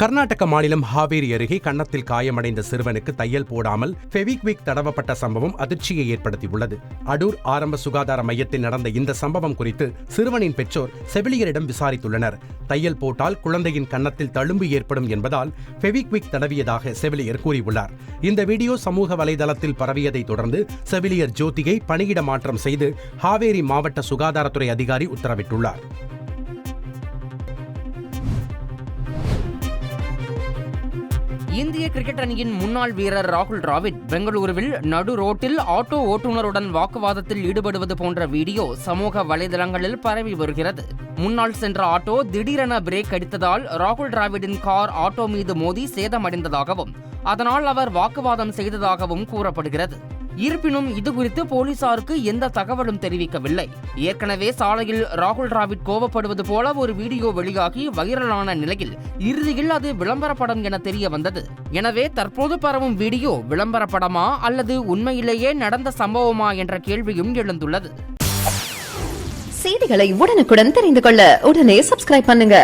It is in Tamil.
கர்நாடக மாநிலம் ஹாவேரி அருகே கன்னத்தில் காயமடைந்த சிறுவனுக்கு தையல் போடாமல் ஃபெவிக்விக் தடவப்பட்ட சம்பவம் அதிர்ச்சியை ஏற்படுத்தியுள்ளது. அடூர் ஆரம்ப சுகாதார மையத்தில் நடந்த இந்த சம்பவம் குறித்து சிறுவனின் பெற்றோர் செவிலியரிடம் விசாரித்துள்ளனர். தையல் போட்டால் குழந்தையின் கன்னத்தில் தழும்பு ஏற்படும் என்பதால் ஃபெவிக்விக் தடவியதாக செவிலியர் கூறியுள்ளார். இந்த வீடியோ சமூக வலைதளத்தில் பரவியதை தொடர்ந்து செவிலியர் ஜோதியை பணியிட மாற்றம் செய்து ஹாவேரி மாவட்ட சுகாதாரத்துறை அதிகாரி உத்தரவிட்டுள்ளார். இந்திய கிரிக்கெட் அணியின் முன்னாள் வீரர் ராகுல் டிராவிட் பெங்களூருவில் நடு ரோட்டில் ஆட்டோ ஓட்டுநருடன் வாக்குவாதத்தில் ஈடுபடுவது போன்ற வீடியோ சமூக வலைதளங்களில் பரவி வருகிறது. முன்னால் சென்ற ஆட்டோ திடீரென பிரேக் அடித்ததால் ராகுல் டிராவிடின் கார் ஆட்டோ மீது மோதி சேதமடைந்ததாகவும் அதனால் அவர் வாக்குவாதம் செய்ததாகவும் கூறப்படுகிறது. இருப்பினும் இதுகுறித்து போலீசாருக்கு எந்த தகவலும் தெரிவிக்கவில்லை. ஏற்கனவே சாலையில் ராகுல் டிராவிட் கோபப்படுவது போல ஒரு வீடியோ வெளியாகி வைரலான நிலையில் இறுதியில் அது விளம்பரப்படம் என தெரிய வந்தது. எனவே தற்போது பரவும் வீடியோ விளம்பரப்படமா அல்லது உண்மையிலேயே நடந்த சம்பவமா என்ற கேள்வியும் எழுந்துள்ளது. செய்திகளை உடனுக்குடன் தெரிந்து கொள்ள உடனே சப்ஸ்கிரைப் பண்ணுங்க.